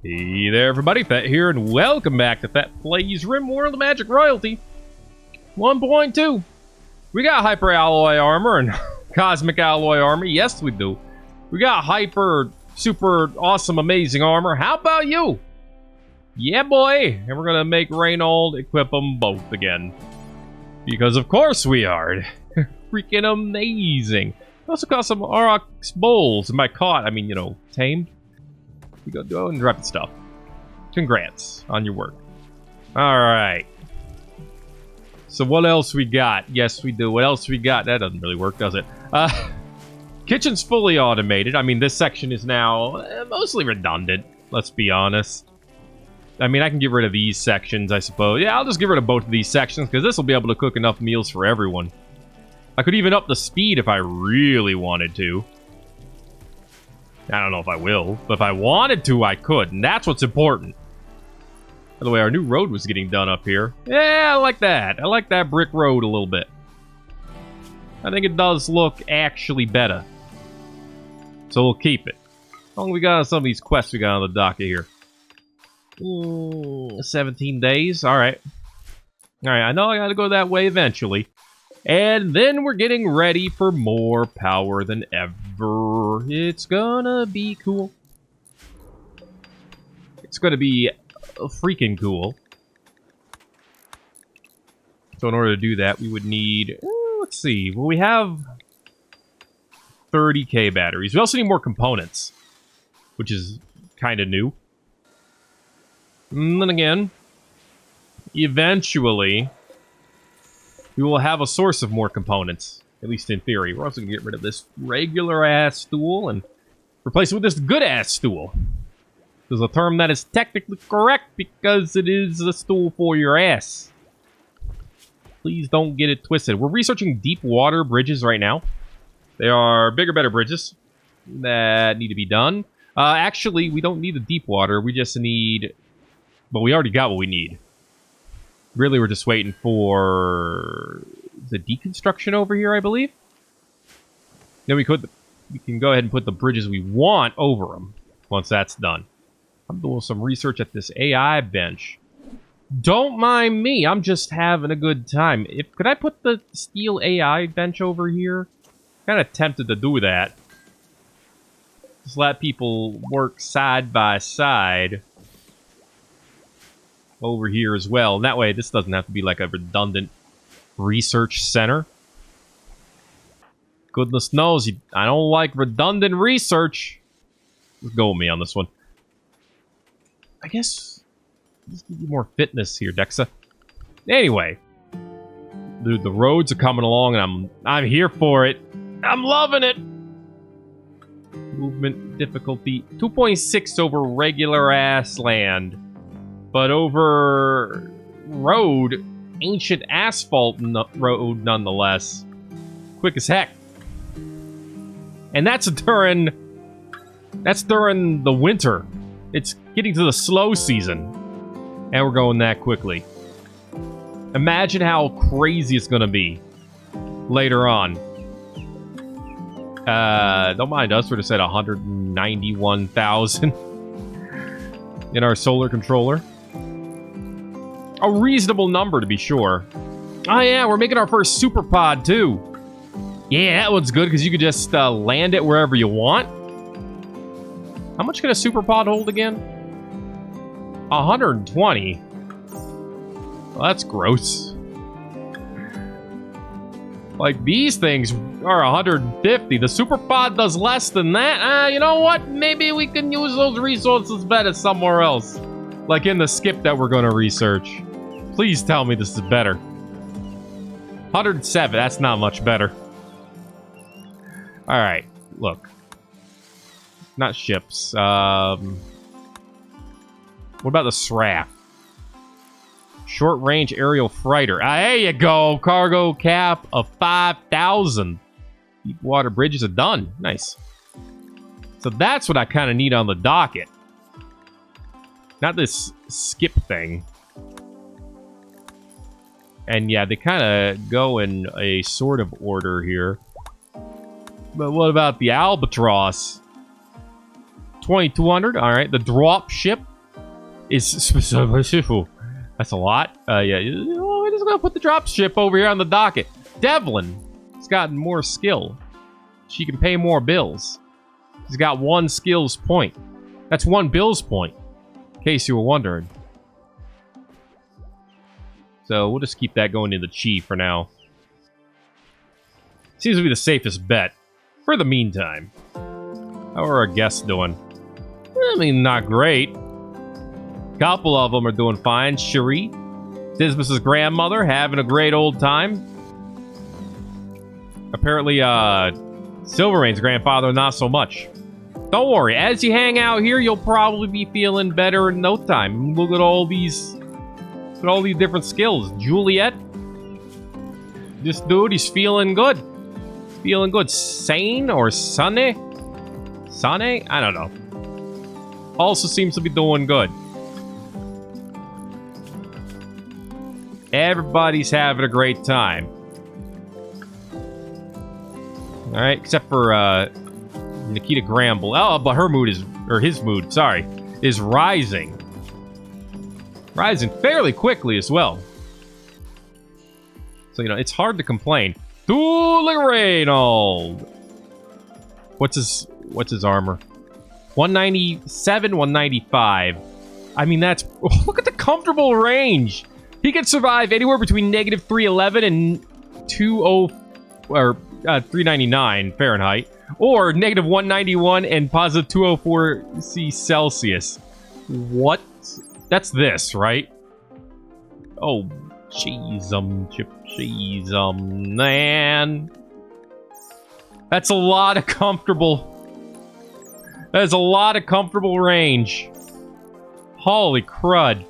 Hey there everybody, Thet here, and welcome back to Thet Plays Rimworld Magic Royalty 1.2. We got Hyper Alloy Armor and Cosmic Alloy Armor, yes we do. We got Hyper, Super, Awesome, Amazing Armor, how about you? Yeah boy, and we're gonna make Reynold equip them both again. Because of course we are. Freaking amazing. Also got some Aurochs bowls. Am I caught? I mean, you know, tamed. You go and drop the stuff. Congrats on your work. Alright. So what else we got? Yes, we do. What else we got? That doesn't really work, does it? Kitchen's fully automated. I mean, this section is now mostly redundant. Let's be honest. I mean, I can get rid of these sections, I suppose. Yeah, I'll just get rid of both of these sections, because this will be able to cook enough meals for everyone. I could even up the speed if I really wanted to. I don't know if I will, but if I wanted to, I could, and that's what's important. By the way, our new road was getting done up here. Yeah, I like that. I like that brick road a little bit. I think it does look actually better. So we'll keep it. How long we got on some of these quests we got on the docket here? 17 days. Alright. Alright, I know I gotta go that way eventually. And then we're getting ready for more power than ever. It's gonna be cool. It's gonna be freaking cool. So in order to do that, we would need... let's see. Well, we have 30k batteries. We also need more components, which is kind of new. And then again, eventually... we will have a source of more components, at least in theory. We're also going to get rid of this regular-ass stool and replace it with this good-ass stool. There's a term that is technically correct because it is a stool for your ass. Please don't get it twisted. We're researching deep water bridges right now. They are bigger, better bridges that need to be done. Actually, we don't need the deep water. We just need... well, we already got what we need. Really, we're just waiting for the deconstruction over here, I believe. Then we can go ahead and put the bridges we want over them once that's done. I'm doing some research at this AI bench. Don't mind me, I'm just having a good time. Could I put the steel AI bench over here? Kind of tempted to do that. Just let people work side by side over here as well. And that way, this doesn't have to be like a redundant research center. Goodness knows, I don't like redundant research. Let's go with me on this one. I guess, let's give you more fitness here, Dexa. Anyway, dude, the roads are coming along, and I'm here for it. I'm loving it. Movement difficulty 2.6 over regular ass land. But over road, ancient asphalt road nonetheless. Quick as heck. And that's during the winter. It's getting to the slow season. And we're going that quickly. Imagine how crazy it's going to be later on. Don't mind us, we're just at 191,000 in our solar controller. A reasonable number, to be sure. Oh yeah, we're making our first super pod, too. Yeah, that one's good, because you could just land it wherever you want. How much can a super pod hold again? 120. Well, that's gross. Like, these things are 150. The super pod does less than that. You know what? Maybe we can use those resources better somewhere else. Like in the skip that we're going to research. Please tell me this is better. 107, that's not much better. Alright, look. Not ships. What about the SRAF? Short range aerial freighter. There you go. Cargo cap of 5,000. Deep water bridges are done. Nice. So that's what I kind of need on the docket. Not this skip thing. And yeah, they kind of go in a sort of order here. But what about the albatross? 2200. All right. The drop ship is... That's a lot. Yeah. We're just going to put the drop ship over here on the docket. Devlin has gotten more skill. She can pay more bills. She's got 1 skills point. That's 1 bills point, in case you were wondering. So we'll just keep that going in the chi for now. Seems to be the safest bet for the meantime. How are our guests doing? I mean, not great. Couple of them are doing fine. Cherie, Dismas's grandmother, having a great old time. Apparently, Silvermane's grandfather, not so much. Don't worry, as you hang out here, you'll probably be feeling better in no time. Look at all these different skills. Juliet, this dude, he's feeling good. Feeling good. Sane or Sunny? Sunny? I don't know. Also seems to be doing good. Everybody's having a great time. Alright, except for Nikita Gramble. Oh, but her mood is... Or his mood, sorry. Is rising. Rising fairly quickly as well. So, you know, it's hard to complain. Reynold. What's his armor? 197, 195. I mean, that's... Look at the comfortable range. He can survive anywhere between negative 311 and 399 Fahrenheit, or negative 191 and positive 204 C Celsius. What? That's this, right? Oh, jeez, man. That's a lot of comfortable... That is a lot of comfortable range. Holy crud.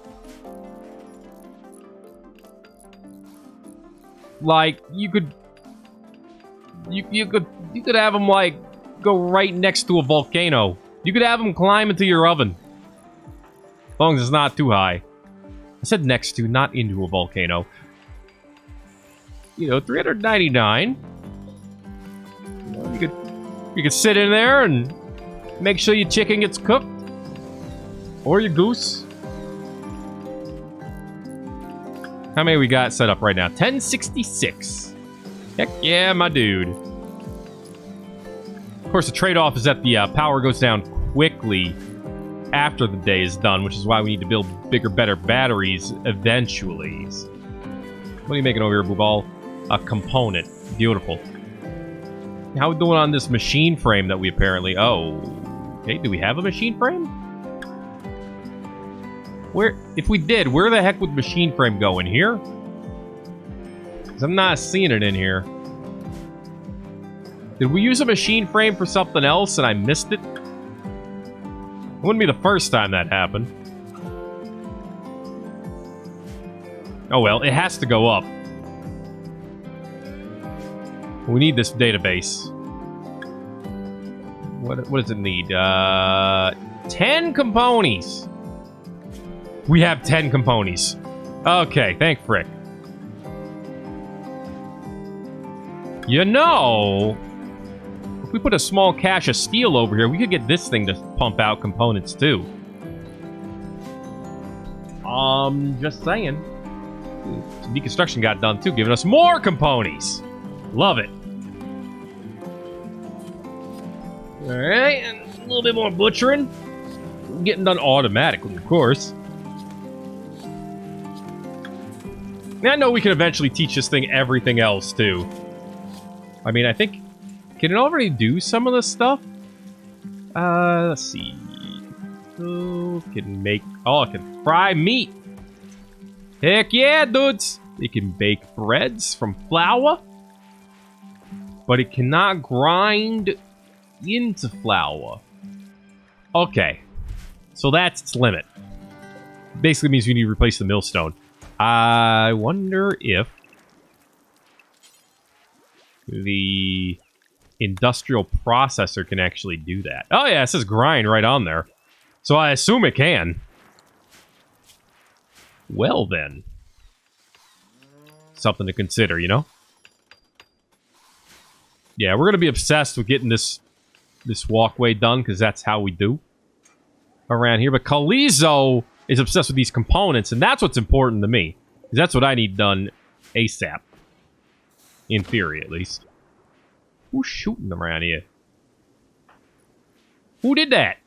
Like, you could have him, like, go right next to a volcano. You could have him climb into your oven. As long as it's not too high. I said next to, not into a volcano. You know, 399. You could sit in there and make sure your chicken gets cooked. Or your goose. How many we got set up right now? 1066. Heck yeah, my dude. Of course, the trade-off is that the power goes down quickly after the day is done, which is why we need to build bigger, better batteries eventually. What are you making over here, Booball? A component. Beautiful. How are we doing on this machine frame that we apparently... Oh. Okay, do we have a machine frame? Where... If we did, where the heck would machine frame go? In here? Because I'm not seeing it in here. Did we use a machine frame for something else and I missed it? It wouldn't be the first time that happened. Oh well, it has to go up. We need this database. What does it need? 10 components. We have 10 components. Okay, thank frick. You know, if we put a small cache of steel over here, we could get this thing to pump out components too. Just saying. Some deconstruction got done too, giving us more components. Love it. Alright, and a little bit more butchering. Getting done automatically, of course. Now, I know we can eventually teach this thing everything else, too. I mean, I think... Can it already do some of this stuff? Let's see. Oh, can make... Oh, it can fry meat. Heck yeah, dudes! It can bake breads from flour. But it cannot grind into flour. Okay. So that's its limit. Basically means we need to replace the millstone. I wonder if the industrial processor can actually do that. Oh yeah, it says grind right on there. So I assume it can. Well then. Something to consider, you know? Yeah, we're going to be obsessed with getting this walkway done, because that's how we do. around here. But Kalizo is obsessed with these components, and that's what's important to me. Because that's what I need done ASAP. In theory, at least. Who's shooting them around here? Who did that?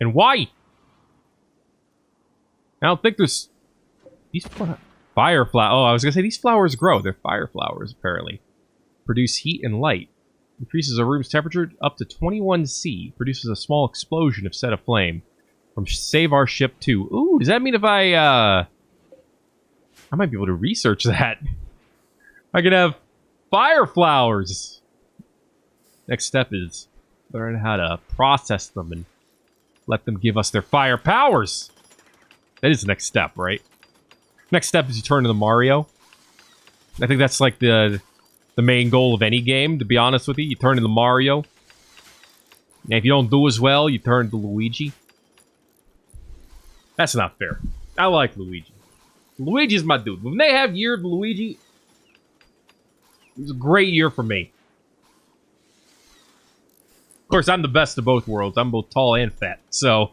And why? I don't think there's... These Firefly... Oh, I was going to say, these flowers grow. They're fire flowers, apparently. Produce heat and light. Increases a room's temperature up to 21 C. Produces a small explosion if set aflame. From Save Our Ship 2. Ooh, does that mean if I might be able to research that. I could have fire flowers. Next step is learn how to process them and let them give us their fire powers. That is the next step, right? Next step is you turn into Mario. I think that's like the main goal of any game, to be honest with you. You turn into Mario. And if you don't do as well, you turn to Luigi. That's not fair. I like Luigi. Luigi's my dude. When they have Year of Luigi, it was a great year for me. Of course, I'm the best of both worlds. I'm both tall and fat, so...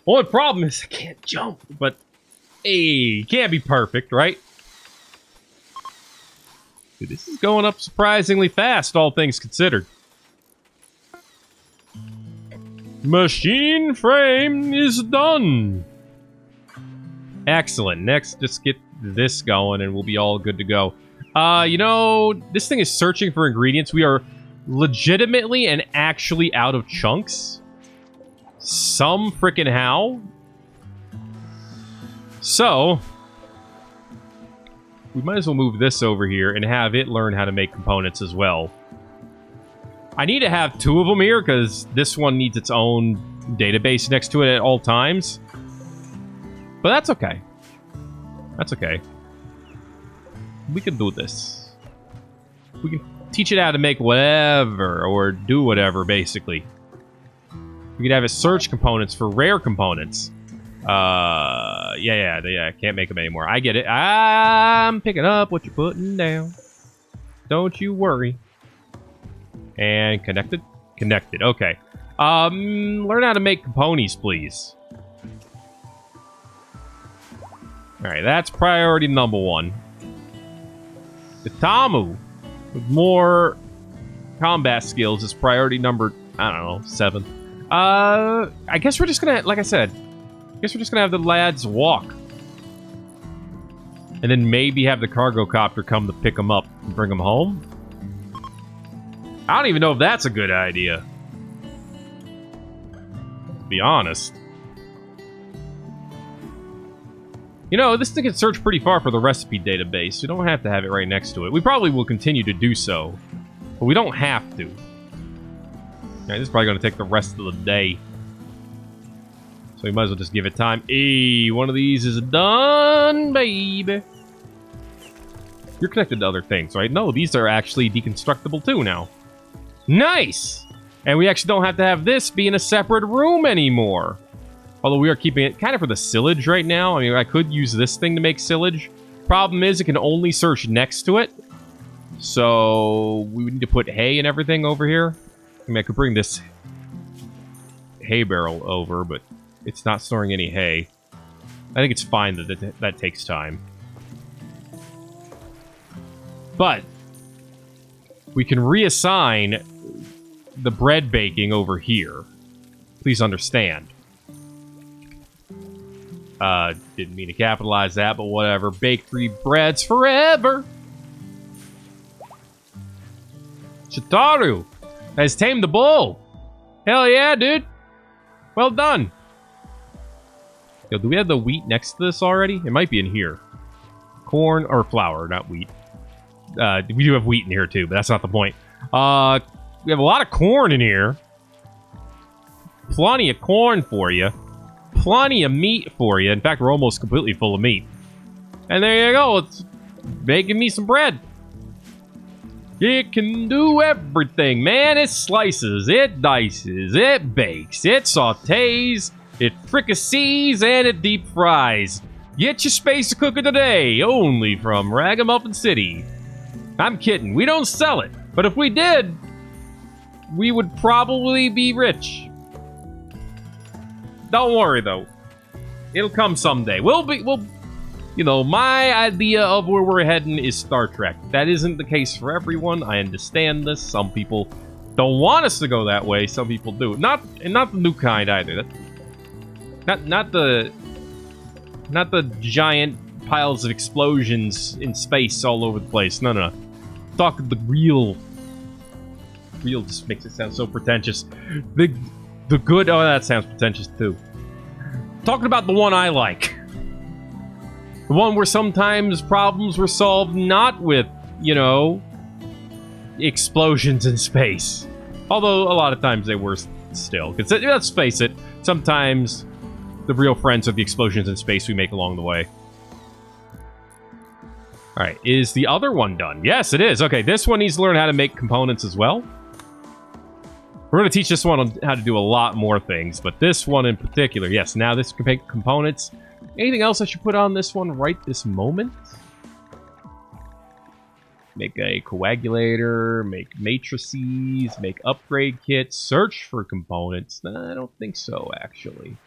Only problem is I can't jump, but... Hey, can't be perfect, right? Dude, this is going up surprisingly fast, all things considered. Machine frame is done! Excellent. Next, just get this going and we'll be all good to go. You know, this thing is searching for ingredients. We are legitimately and actually out of chunks. Some frickin' how. So, we might as well move this over here and have it learn how to make components as well. I need to have two of them here because this one needs its own database next to it at all times. But that's okay. That's okay. We can do this. We can teach it how to make whatever, or do whatever, basically. We could have it search components for rare components. Yeah, I can't make them anymore. I get it. I'm picking up what you're putting down. Don't you worry. And connected? Connected, okay. Learn how to make components, please. Alright, that's priority number 1. The Tamu, with more combat skills, is priority number, I don't know, 7. I guess we're just gonna, like I said, I guess we're just gonna have the lads walk. And then maybe have the cargo copter come to pick them up and bring them home? I don't even know if that's a good idea. To be honest. You know, this thing can search pretty far for the recipe database. We don't have to have it right next to it. We probably will continue to do so. But we don't have to. Alright, this is probably going to take the rest of the day. So we might as well just give it time. Hey, one of these is done, baby. You're connected to other things, right? No, these are actually deconstructible too now. Nice! And we actually don't have to have this be in a separate room anymore. Although we are keeping it kind of for the silage right now. I mean, I could use this thing to make silage. Problem is, it can only search next to it. So, we would need to put hay and everything over here. I mean, I could bring this hay barrel over, but it's not storing any hay. I think it's fine that that takes time. But, we can reassign the bread baking over here. Please understand. Didn't mean to capitalize that, but whatever. Bakery breads forever! Shitaru has tamed the bull! Hell yeah, dude! Well done! Yo, do we have the wheat next to this already? It might be in here. Corn, or flour, not wheat. We do have wheat in here too, but that's not the point. We have a lot of corn in here. Plenty of corn for you. Plenty of meat for you. In fact, we're almost completely full of meat. And there you go. It's making me some bread. It can do everything, man. It slices, it dices, it bakes, it sautés, it fricassees, and it deep fries. Get your space cooker today, only from Ragamuffin City. I'm kidding. We don't sell it. But if we did, we would probably be rich. Don't worry, though. It'll come someday. You know, my idea of where we're heading is Star Trek. That isn't the case for everyone. I understand this. Some people don't want us to go that way. Some people do. Not the new kind either. Not the giant piles of explosions in space all over the place. No. Talk the real just makes it sound so pretentious. The good. Oh, that sounds pretentious too. Talking about the one I like. The one where sometimes problems were solved not with, you know, explosions in space. Although a lot of times they were still. Because let's face it, sometimes the real friends are the explosions in space we make along the way. Alright, is the other one done? Yes, it is. Okay, this one needs to learn how to make components as well. We're going to teach this one on how to do a lot more things, but this one in particular, yes, now this can make components. Anything else I should put on this one right this moment? Make a coagulator, make matrices, make upgrade kits, search for components. Nah, I don't think so, actually.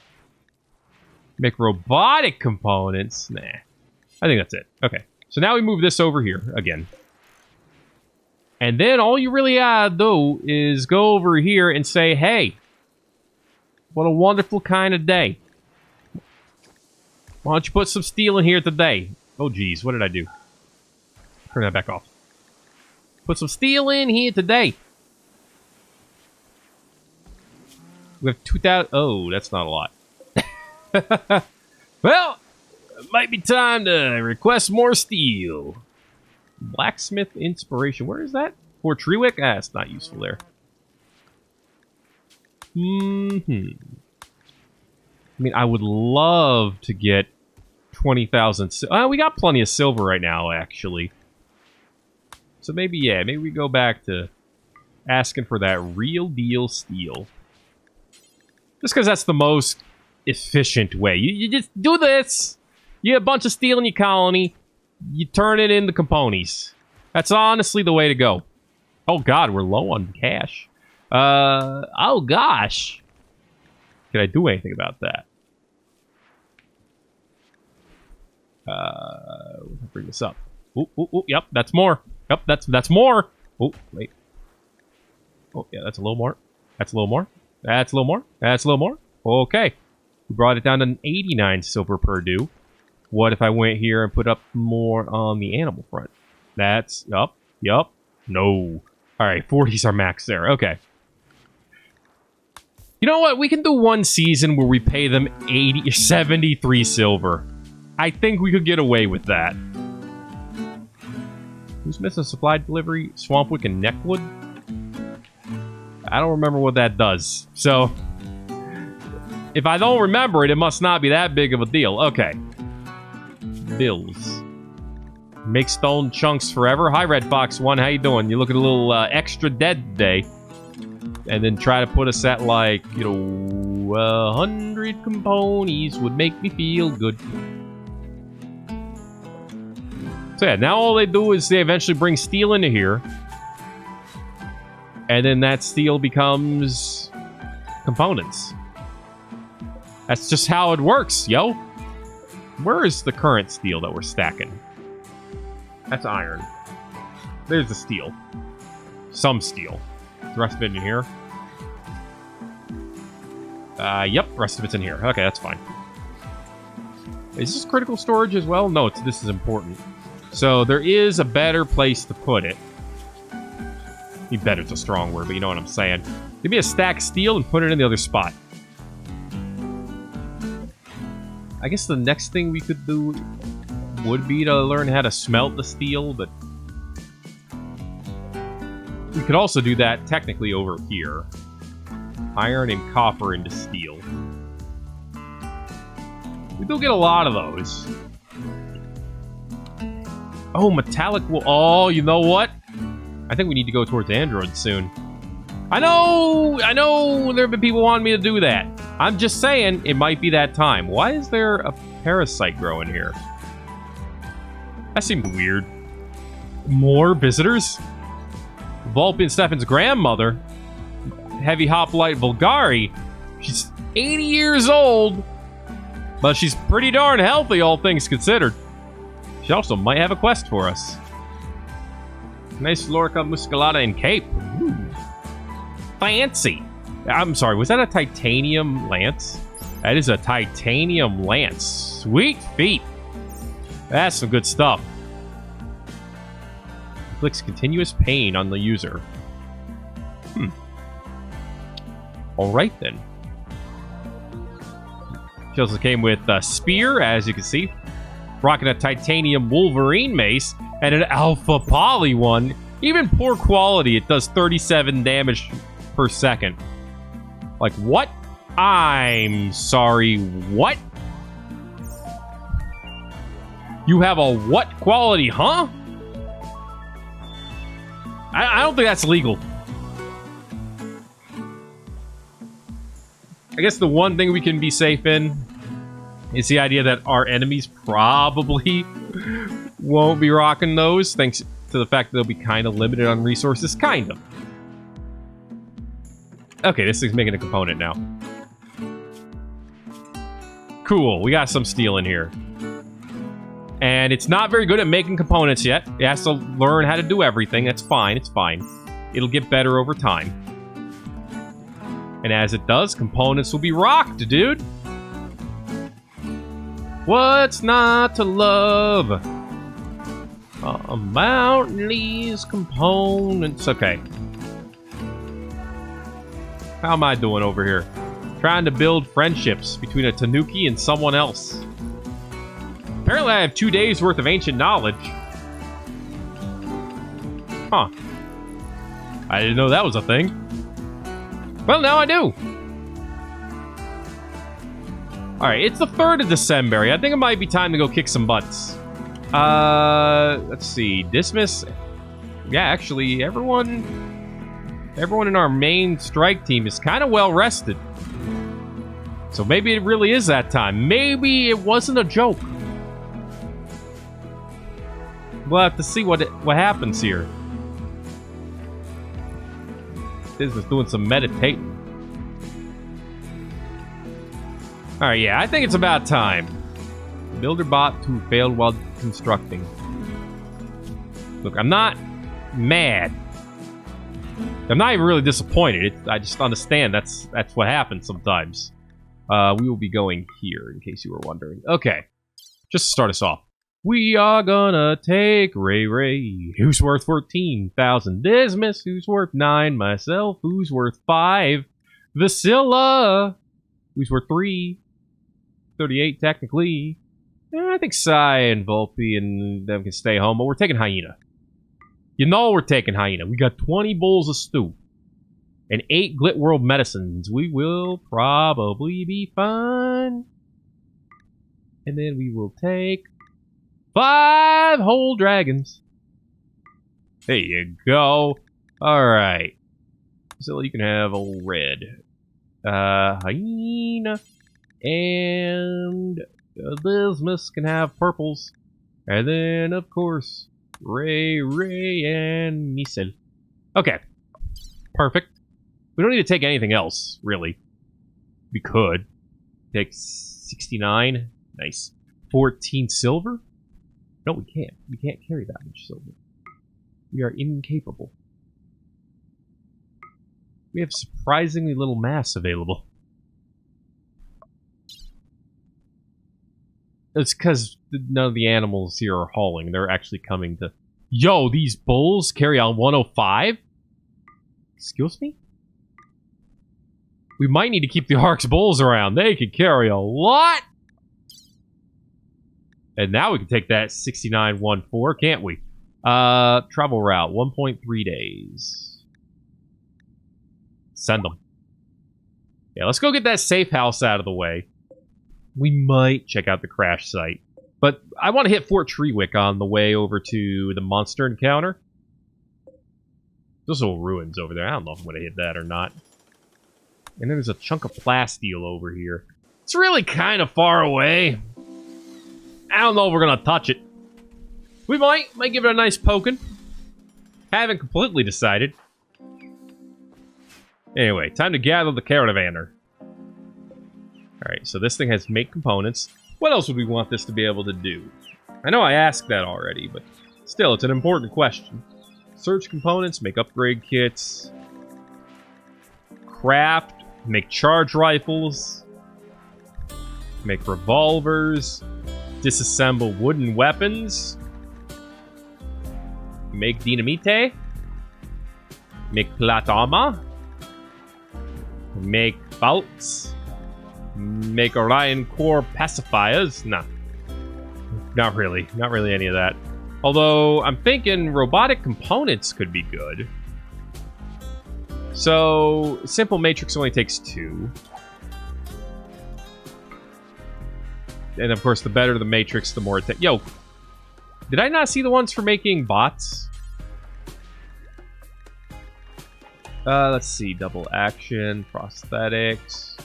Make robotic components. Nah, I think that's it. Okay, so now we move this over here again. And then all you really gotta do is go over here and say, hey, what a wonderful kind of day. Why don't you put some steel in here today? Oh, geez, what did I do? Turn that back off. Put some steel in here today. We have 2,000. Oh, that's not a lot. Well, it might be time to request more steel. Blacksmith inspiration. Where is that? For Treewick? Ah, it's not useful there. I mean, I would love to get 20,000. We got plenty of silver right now, actually. So maybe, yeah, maybe we go back to asking for that real deal steel. Just because that's the most efficient way. You just do this. You have a bunch of steel in your colony. You turn it into components. That's honestly the way to go. Oh, God, we're low on cash. Oh, gosh. Can I do anything about that? Bring this up. Ooh, yep, that's more. Yep, that's more. Oh, wait. Oh, yeah, that's a little more. That's a little more. That's a little more. That's a little more. Okay. We brought it down to 89 silver per due. What if I went here and put up more on the animal front? That's, yup. No. Alright, 40's our max there. Okay. You know what? We can do one season where we pay them 73 silver. I think we could get away with that. Who's missing supply delivery? Swampwick and Neckwood? I don't remember what that does. So, if I don't remember it, it must not be that big of a deal. Okay. Bills. Make stone chunks forever. Hi, Red Fox 1. How you doing? You looking a little extra dead today. And then try to put us at, like, you know, 100 components would make me feel good. So yeah, now all they do is they eventually bring steel into here. And then that steel becomes components. That's just how it works, yo. Where is the current steel that we're stacking? That's iron. There's the steel. Some steel. The rest of it in here? Yep, the rest of it's in here. Okay, that's fine. Is this critical storage as well? No, this is important. So there is a better place to put it. Be better's a strong word, but you know what I'm saying. Give me a stack of steel and put it in the other spot. I guess the next thing we could do would be to learn how to smelt the steel, but we could also do that technically over here. Iron and copper into steel. We do get a lot of those. Oh, metallic wool. Oh, you know what? I think we need to go towards Android soon. I know there have been people wanting me to do that. I'm just saying, it might be that time. Why is there a parasite growing here? That seemed weird. More visitors? Volpe and Stefan's grandmother, Heavy Hoplite Vulgari. 80 years old. But she's pretty darn healthy, all things considered. She also might have a quest for us. Nice Lorica musculata and cape. Ooh. Fancy. I'm sorry, was that a titanium lance? That is a titanium lance. Sweet feet. That's some good stuff. Inflicts continuous pain on the user. Alright then. She also came with a spear, as you can see. Rocking a titanium Wolverine mace and an alpha poly one. Even poor quality, it does 37 damage per second. Like, what? I'm sorry, what? You have a what quality, huh? I don't think that's legal. I guess the one thing we can be safe in is the idea that our enemies probably won't be rocking those, thanks to the fact that they'll be kind of limited on resources. Kind of. Okay, this thing's making a component now. Cool, we got some steel in here. And it's not very good at making components yet. It has to learn how to do everything. That's fine, it's fine. It'll get better over time. And as it does, components will be rocked, dude. What's not to love about these components? Okay. How am I doing over here? Trying to build friendships between a Tanuki and someone else. Apparently I have 2 days worth of ancient knowledge. Huh. I didn't know that was a thing. Well, now I do. Alright, it's the 3rd of December. I think it might be time to go kick some butts. Let's see. Dismiss. Yeah, actually, everyone in our main strike team is kind of well rested. So maybe it really is that time. Maybe it wasn't a joke. We'll have to see what happens here. This is doing some meditating. Alright, yeah, I think it's about time. Builder bot who failed while constructing. Look, I'm not mad. I'm not even really disappointed. I just understand that's what happens sometimes. We will be going here, in case you were wondering. Okay, just to start us off. We are gonna take Ray, who's worth 14,000. Dismiss, who's worth 9. Myself, who's worth 5. Vasilla, who's worth 3. 38, technically. I think Sai and Volpe and them can stay home, but we're taking Hyena. You know we're taking Hyena. We got 20 bowls of stew. And 8 Glit World medicines. We will probably be fine. And then we will take 5 whole dragons. There you go. Alright. So you can have a red. Hyena. And Dismas can have purples. And then, of course, Ray, and Misel. Okay. Perfect. We don't need to take anything else, really. We could. Take 69. Nice. 14 silver? No, we can't. We can't carry that much silver. We are incapable. We have surprisingly little mass available. It's because none of the animals here are hauling. They're actually coming to... Yo, these bulls carry on 105? Excuse me? We might need to keep the Ark's bulls around. They can carry a lot. And now we can take that 6914, can't we? Travel route, 1.3 days. Send them. Yeah, let's go get that safe house out of the way. We might check out the crash site. But I want to hit Fort Treewick on the way over to the monster encounter. Those little ruins over there. I don't know if I'm going to hit that or not. And then there's a chunk of plasteel over here. It's really kind of far away. I don't know if we're going to touch it. We might give it a nice poking. Haven't completely decided. Anyway, time to gather the caravaner. Alright, so this thing has make components. What else would we want this to be able to do? I know I asked that already, but still, it's an important question. Search components, make upgrade kits, craft, make charge rifles, make revolvers, disassemble wooden weapons, make dynamite, make platama, make bolts, make Orion core pacifiers. Nah, not really. Not really any of that. Although, I'm thinking robotic components could be good. So, simple matrix only takes 2. And of course, the better the matrix, the more it takes. Yo, did I not see the ones for making bots? Let's see. Double action, prosthetics,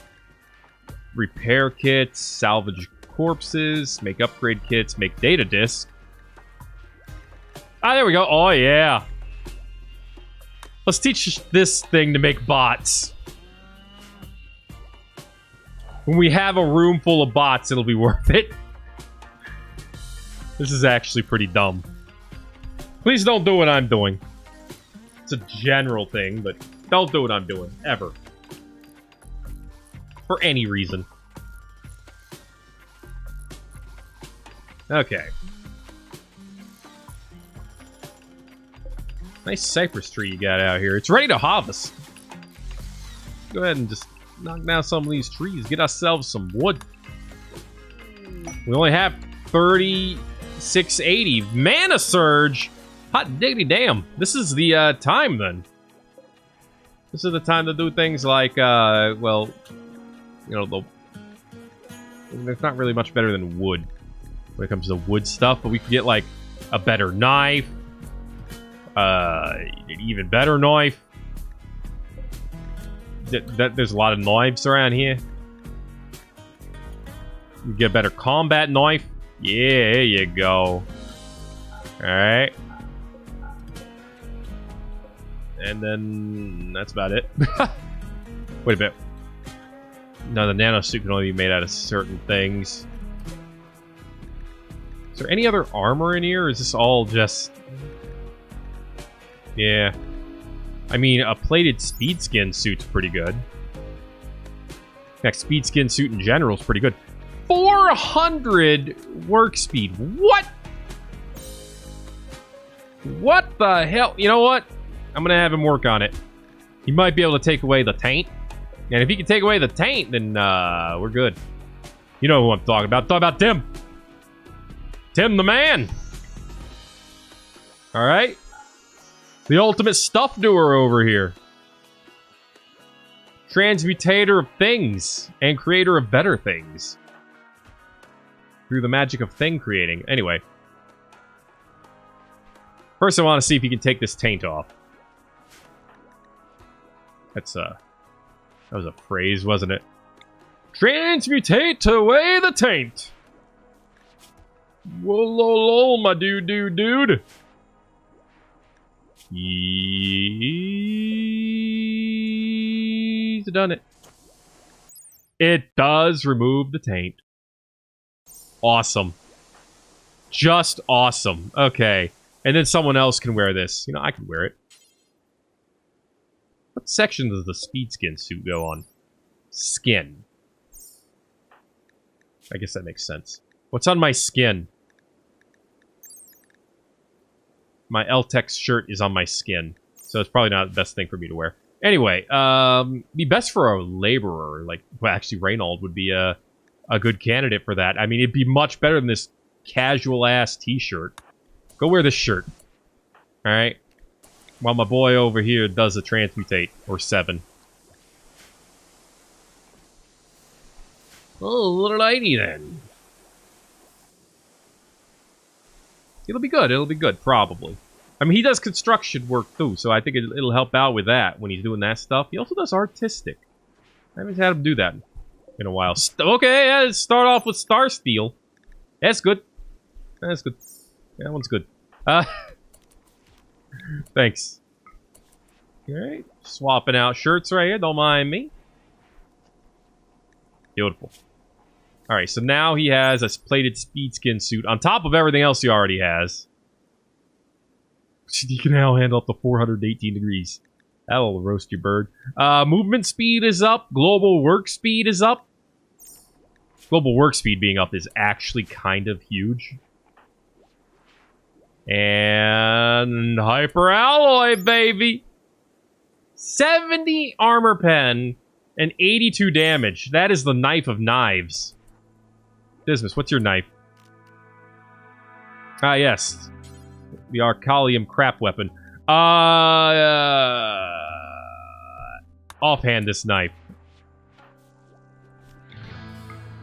repair kits, salvage corpses, make upgrade kits, make data disc. Ah, there we go. Oh, yeah. Let's teach this thing to make bots. When we have a room full of bots, it'll be worth it. This is actually pretty dumb. Please don't do what I'm doing. It's a general thing, but don't do what I'm doing. Ever. For any reason. Okay. Nice cypress tree you got out here. It's ready to harvest. Go ahead and just knock down some of these trees. Get ourselves some wood. We only have 3680. Mana surge! Hot diggity damn. This is the time then. This is the time to do things like, well, you know, there's not really much better than wood when it comes to wood stuff, but we can get like a better knife. An even better knife. There's a lot of knives around here. You get a better combat knife. Yeah, there you go. Alright. And then that's about it. Wait a bit. No, the nanosuit can only be made out of certain things. Is there any other armor in here, or is this all just... Yeah. I mean, a plated speed skin suit's pretty good. Next, speed skin suit in general is pretty good. 400 work speed. What? What the hell? You know what? I'm gonna have him work on it. He might be able to take away the taint. And if he can take away the taint, then we're good. You know who I'm talking about. I'm talking about Tim. Tim the man. Alright. The ultimate stuff doer over here. Transmutator of things and creator of better things. Through the magic of thing creating. Anyway. First I want to see if he can take this taint off. That's that was a phrase, wasn't it? Transmutate away the taint. Whoa, lol, my dude. He's done it. It does remove the taint. Awesome. Just awesome. Okay. And then someone else can wear this. You know, I can wear it. What section does the speed skin suit go on? Skin. I guess that makes sense. What's on my skin? My L-Tex shirt is on my skin. So it's probably not the best thing for me to wear. Anyway, be best for a laborer. Like, well, actually, Reynold would be a good candidate for that. I mean, it'd be much better than this casual-ass t-shirt. Go wear this shirt. Alright? While my boy over here does a transmutate. Or 7. Oh, little lady then. It'll be good, probably. I mean, he does construction work too, so I think it'll help out with that when he's doing that stuff. He also does artistic. I haven't had him do that in a while. Okay, yeah, let's start off with Star Steel. That's good. That's good. Yeah, that one's good. Thanks. Alright, swapping out shirts right here, don't mind me. Beautiful. Alright, so now he has a plated speed skin suit on top of everything else he already has. He can now handle up to 418 degrees. That'll roast your bird. Movement speed is up. Global work speed is up. Global work speed being up is actually kind of huge. And hyper alloy, baby! 70 armor pen and 82 damage. That is the knife of knives. Dismas, what's your knife? Ah, yes. The Arcalium crap weapon. Offhand this knife.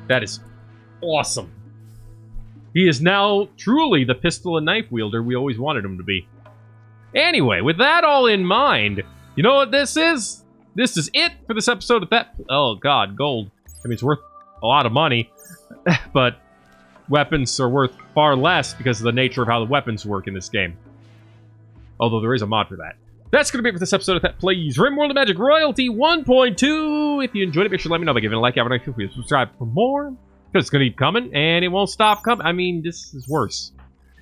That is awesome. He is now truly the pistol and knife wielder we always wanted him to be. Anyway, with that all in mind, you know what this is? This is it for this episode of Thet. Oh god, gold. I mean, it's worth a lot of money. But weapons are worth far less because of the nature of how the weapons work in this game. Although there is a mod for that. That's going to be it for this episode of Thet Plays Rimworld of Magic Royalty 1.2. If you enjoyed it, make sure to let me know by giving a like. Feel free to subscribe for more. Because it's going to keep coming, and it won't stop coming. I mean, this is worse.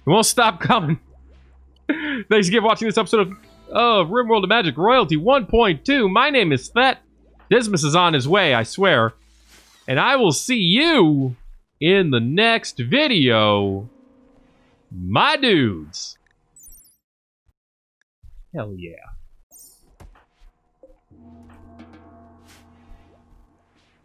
It won't stop coming. Thanks again for watching this episode of Rimworld of Magic Royalty 1.2. My name is Thet. Dismas is on his way, I swear. And I will see you in the next video, my dudes. Hell yeah.